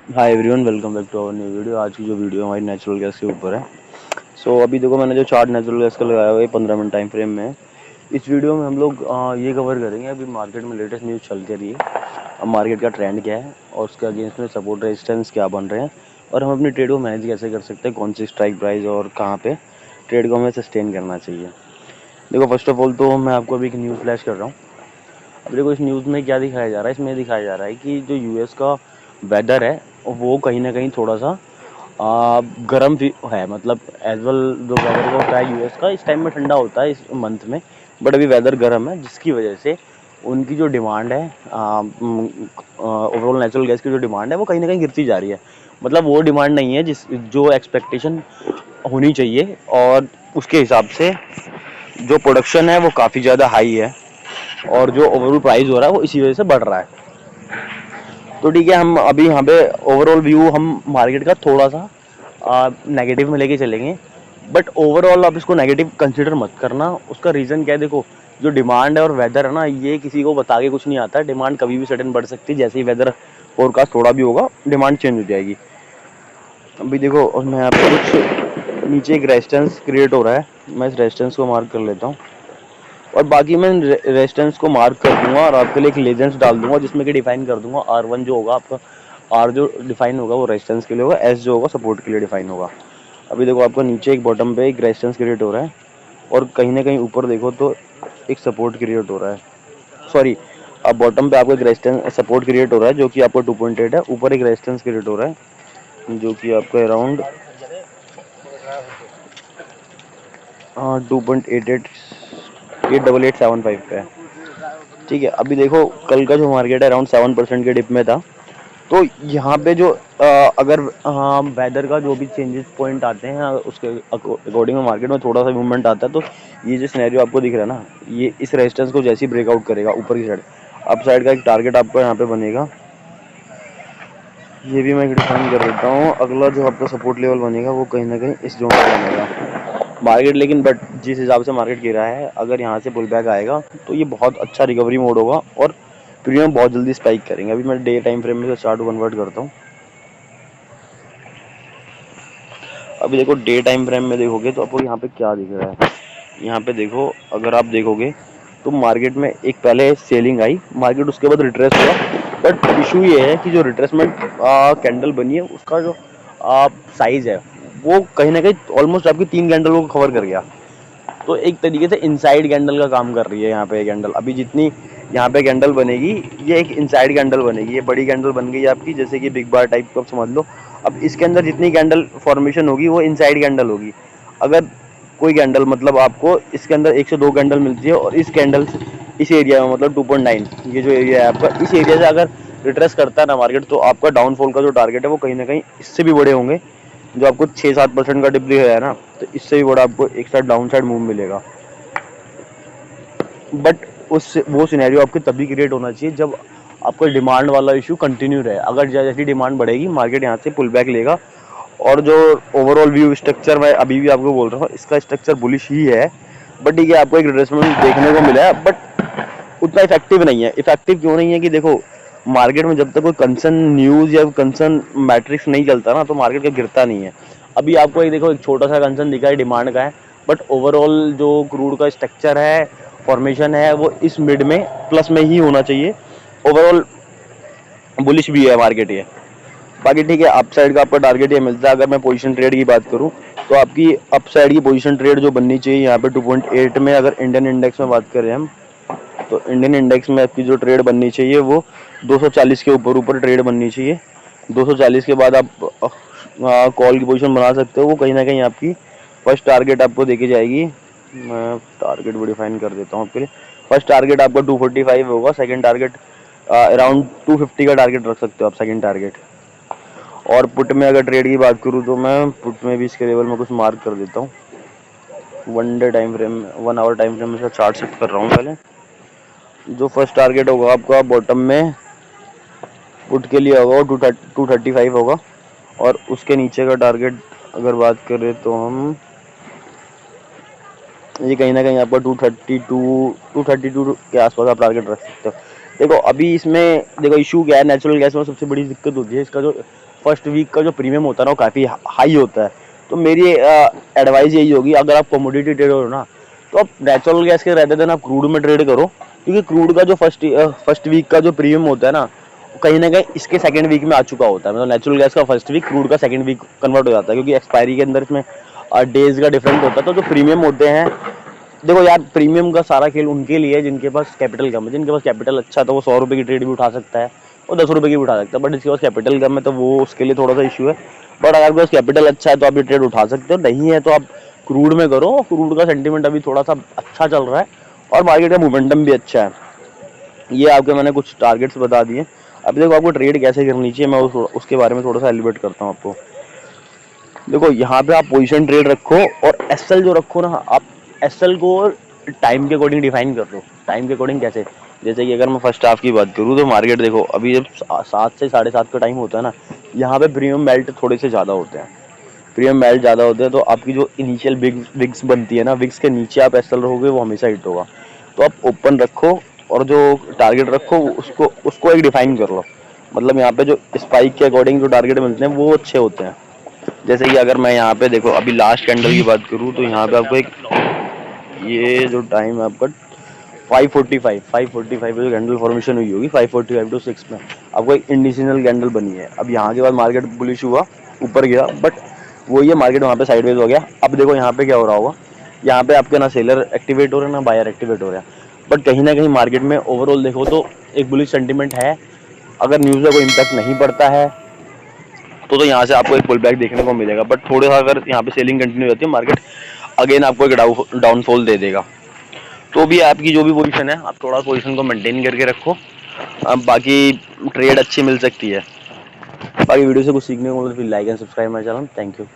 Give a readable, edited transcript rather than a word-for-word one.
Hi everyone, welcome back to our new video. आज की जो वीडियो हमारी नेचुरल गैस के ऊपर है। अभी देखो, मैंने जो चार्ट नेचुरल गैस का लगाया हुआ है 15 मिनट टाइम फ्रेम में है। इस वीडियो में हम लोग ये कवर करेंगे अभी मार्केट में लेटेस्ट न्यूज़ चल के रही है, अब मार्केट का ट्रेंड क्या है और उसके अगेंस्ट में सपोर्ट रेजिस्टेंस क्या बन रहे हैं, और हम अपनी ट्रेड को मैनेज कैसे कर सकते हैं, कौन सी स्ट्राइक प्राइस और कहाँ पे ट्रेड को हमें सस्टेन करना चाहिए। देखो, फर्स्ट ऑफ ऑल तो मैं आपको अभी एक न्यूज़ फ्लैश कर रहा हूँ। अब देखो, इस न्यूज़ में क्या दिखाया जा रहा है, इसमें दिखाया जा रहा है कि जो यूएस का वेदर है वो कहीं ना कहीं थोड़ा सा गर्म है। मतलब एज वेल जो वेदर का होता है यूएस का, इस टाइम में ठंडा होता है इस मंथ में, बट अभी वेदर गर्म है, जिसकी वजह से उनकी जो डिमांड है, ओवरऑल नेचुरल गैस की जो डिमांड है वो कहीं ना कहीं गिरती जा रही है। मतलब वो डिमांड नहीं है जिस जो एक्सपेक्टेशन होनी चाहिए, और उसके हिसाब से जो प्रोडक्शन है वो काफ़ी ज़्यादा हाई है, और जो ओवरऑल प्राइस हो रहा है वो इसी वजह से बढ़ रहा है। तो ठीक है, हम अभी यहाँ पे ओवरऑल व्यू हम मार्केट का थोड़ा सा नेगेटिव में लेके चलेंगे, बट ओवरऑल आप इसको नेगेटिव कंसिडर मत करना। उसका रीज़न क्या है, देखो, जो डिमांड है और वेदर है ना, ये किसी को बता के कुछ नहीं आता है। डिमांड कभी भी सडन बढ़ सकती है, जैसे ही वेदर फोरकास्ट थोड़ा भी होगा डिमांड चेंज हो जाएगी। अभी देखो, और मैं यहाँ पे कुछ नीचे एक रेजिस्टेंस क्रिएट हो रहा है, मैं इस रेजिस्टेंस को मार्क कर लेता हूँ, और बाकी मैं रेजिस्टेंस को मार्क कर दूंगा और आपके लिए एक लेजेंड्स डाल दूंगा, जिसमें कि डिफाइन कर दूंगा R1 जो होगा आपका, R जो डिफाइन होगा वो रेजिस्टेंस के लिए होगा, S जो होगा सपोर्ट के लिए डिफाइन होगा। अभी देखो, आपका नीचे एक बॉटम पे एक रेजिस्टेंस क्रिएट हो रहा है, और कहीं ना कहीं ऊपर देखो तो एक सपोर्ट क्रिएट हो रहा है। सॉरी, अब बॉटम पे आपको एक रेजिस्टेंस सपोर्ट क्रिएट हो रहा है जो कि आपका 2.8 है, ऊपर एक रेजिस्टेंस क्रिएट हो रहा है जो कि आपका अराउंड 2.88 पे है। ठीक है, अभी देखो, कल का जो मार्केट है अराउंड 7% के डिप में था। तो यहाँ पे जो अगर वेदर का जो भी चेंजेस पॉइंट आते हैं, उसके अकॉर्डिंग में मार्केट में थोड़ा सा मूवमेंट आता है, तो ये जो सिनेरियो आपको दिख रहा है ना, ये इस रेजिस्टेंस को जैसे ही ब्रेकआउट करेगा ऊपर की साइड, अप साइड का एक टारगेट आपको यहाँ पे बनेगा। ये भी मैं डिफाइन कर देता हूँ। अगला जो आपका सपोर्ट लेवल बनेगा वो कहीं ना कहीं इस जोन पे बनेगा मार्केट। लेकिन बट जिस हिसाब से मार्केट गिरा है, अगर यहाँ से पुल बैक आएगा तो ये बहुत अच्छा रिकवरी मोड होगा और प्रीमियम बहुत जल्दी स्पाइक करेंगे। अभी मैं डे टाइम फ्रेम में चार्ट कन्वर्ट करता हूँ। अभी देखो, डे टाइम फ्रेम में देखोगे तो आपको यहाँ पे क्या दिख रहा है। यहाँ पे देखो, अगर आप देखोगे तो मार्केट में एक पहले सेलिंग आई, मार्केट उसके बाद रिट्रेस हुआ, बट इशू ये है कि जो रिट्रेसमेंट कैंडल बनी है उसका जो साइज है वो कहीं ना कहीं ऑलमोस्ट आपकी 3 कैंडल को कवर कर गया। तो एक तरीके से इनसाइड कैंडल का काम कर रही है यहाँ पे कैंडल। अभी जितनी यहाँ पे कैंडल बनेगी, ये एक इनसाइड कैंडल बनेगी, ये बड़ी कैंडल बन गई आपकी, जैसे कि बिग बार टाइप को आप समझ लो। अब इसके अंदर जितनी कैंडल फॉर्मेशन होगी वो इनसाइड कैंडल होगी। अगर कोई कैंडल, मतलब आपको इसके अंदर 1 से 2 कैंडल मिलती है, और इस कैंडल इस एरिया में, मतलब 2.9, ये जो एरिया है आपका, इस एरिया से अगर रिट्रेस करता है ना मार्केट, तो आपका डाउनफॉल का जो टारगेट है वो कहीं ना कहीं इससे भी बड़े होंगे। जो आपको 6-7% का डिप दिया है ना, तो इससे भी बड़ा आपको एक साइड डाउन साइड मूव मिलेगा। बट उस वो सिनेरियो आपके तभी क्रिएट होना चाहिए जब आपका डिमांड वाला इशू कंटिन्यू रहे। अगर जैसी डिमांड बढ़ेगी, मार्केट यहाँ से पुल बैक लेगा, और जो ओवरऑल व्यू स्ट्रक्चर मैं अभी भी आपको बोल रहा हूँ, इसका स्ट्रक्चर बुलिश ही है। बट ठीक है, आपको एक रिट्रेसमेंट देखने को मिला है, बट उतना इफेक्टिव नहीं है। इफेक्टिव क्यों नहीं है कि देखो, मार्केट में जब तक कोई कंसर्न न्यूज़ या कंसर्न मैट्रिक्स नहीं चलता ना, तो मार्केट का गिरता नहीं है। अभी आपको एक देखो, एक छोटा सा कंसर्न दिखा है डिमांड का है, बट ओवरऑल जो क्रूड का स्ट्रक्चर है, फॉर्मेशन है, वो इस मिड में प्लस में ही होना चाहिए। ओवरऑल बुलिश भी है मार्केट ये। बाकी ठीक है, अप साइड का आपका टारगेट ये मिलता है। अगर मैं पोजीशन ट्रेड की बात करूं, तो आपकी अप साइड की पोजीशन ट्रेड जो बननी चाहिए यहाँ पे 2.8 में, अगर इंडियन इंडेक्स में बात करें हम, तो इंडियन इंडेक्स में आपकी जो ट्रेड बननी चाहिए वो 240 के ऊपर ऊपर ट्रेड बननी चाहिए। 240 के बाद आप कॉल की पोजीशन बना सकते हो। वो कहीं ना कहीं आपकी फर्स्ट टारगेट आपको देके जाएगी। मैं टारगेट भी डिफाइन कर देता हूँ आपके लिए। फर्स्ट टारगेट आपका 245 होगा, सेकंड टारगेट अराउंड 250 का टारगेट रख सकते हो आप, सेकंड टारगेट। और पुट में अगर ट्रेड की बात करूँ, तो मैं पुट में भी इसके लेवल में कुछ मार्क कर देता हूँ। 1 day time frame, 1 hour time frame में इसका चार्ट सेट कर रहा हूँ पहले। जो फर्स्ट टारगेट होगा आपका बॉटम में पुट के लिए होगा वो 235 होगा, और उसके नीचे का टारगेट अगर बात करें तो हम, ये कहीं ना कहीं आपका 232 के आसपास आप टारगेट रख सकते हो। देखो, अभी इसमें देखो इशू क्या है, नेचुरल गैस में सबसे बड़ी दिक्कत होती है इसका जो फर्स्ट वीक का जो प्रीमियम होता है ना वो काफ़ी हाई होता है। तो मेरी एडवाइस यही होगी, अगर आप कमोडिटी ट्रेड हो ना तो आप नेचुरल गैस के रहते थे ना आप क्रूड में ट्रेड करो, क्योंकि क्रूड का जो फर्स्ट वीक का जो प्रीमियम होता है ना कहीं ना कहीं इसके सेकंड वीक में आ चुका होता है। मतलब नेचुरल गैस का फर्स्ट वीक क्रूड का सेकंड वीक कन्वर्ट हो जाता है, क्योंकि एक्सपायरी के अंदर इसमें डेज का डिफरेंट होता है। तो जो प्रीमियम होते हैं, देखो यार प्रीमियम का सारा खेल उनके लिए है जिनके पास कैपिटल कम है। जिनके पास कैपिटल अच्छा है तो वो 100 रुपये की ट्रेड भी उठा सकता है और 10 रुपये की भी उठा सकता है, बट जिसके पास कैपिटल कम है तो वो उसके लिए थोड़ा सा इशू है। बट अगर आपके पास कैपिटल अच्छा है तो आप ये ट्रेड उठा सकते हो, नहीं है तो आप क्रूड में करो। क्रूड का सेंटीमेंट अभी थोड़ा सा अच्छा चल रहा है और मार्केट का मोमेंटम भी अच्छा है। ये आपके मैंने कुछ टारगेट्स बता दिए। अब देखो आपको ट्रेड कैसे करनी चाहिए, मैं उसके बारे में थोड़ा सा एलिब्रेट करता हूँ आपको। देखो यहाँ पे आप पोजीशन ट्रेड रखो और एसएल जो रखो ना, आप एसएल को टाइम के अकॉर्डिंग डिफाइन कर लो। टाइम के अकॉर्डिंग कैसे, जैसे कि अगर मैं फर्स्ट हाफ की बात करूँ तो मार्केट देखो अभी जब 7 से 7:30 का टाइम होता है ना, यहाँ पे प्रीमियम मेल्ट थोड़े से ज़्यादा होते हैं। प्रीमियम मेल्ट ज़्यादा होते हैं तो आपकी जो इनिशियल विक्स बनती है ना, विक्स के नीचे आप एसएल रहोगे वो हमेशा हिट होगा। तो आप ओपन रखो और जो टारगेट रखो उसको उसको एक डिफाइन कर लो। मतलब यहाँ पे जो स्पाइक के अकॉर्डिंग जो टारगेट मिलते हैं वो अच्छे होते हैं। जैसे कि अगर मैं यहाँ पे देखो अभी लास्ट कैंडल की बात करूँ तो यहाँ पे आपको एक, ये जो टाइम है आपका 5:45 पे जो कैंडल फॉर्मेशन हुई होगी 5:45 to 6 में आपको एक इंडिसिजनल कैंडल बनी है। अब यहाँ के बाद मार्केट बुलिश हुआ, ऊपर गया, बट वही है मार्केट वहाँ पे साइडवेज हो गया। अब देखो यहाँ पे क्या हो रहा होगा, यहाँ पे आपके ना सेलर एक्टिवेट हो रहे हैं ना बायर एक्टिवेट हो रहा है, बट कहीं ना कहीं मार्केट में ओवरऑल देखो तो एक बुलिश सेंटीमेंट है। अगर न्यूज़ का कोई इम्पैक्ट नहीं पड़ता है तो यहाँ से आपको एक पुल बैक देखने को मिलेगा, बट थोड़ा सा अगर यहाँ पे सेलिंग कंटिन्यू रहती है मार्केट अगेन आपको एक डाउनफॉल दे देगा। तो भी आपकी जो भी पोजीशन है आप थोड़ा पोजीशन को मेंटेन करके रखो। अब बाकी ट्रेड अच्छी मिल सकती है। बाकी वीडियो से कुछ सीखने को मिले तो like and subscribe my channel. Thank you.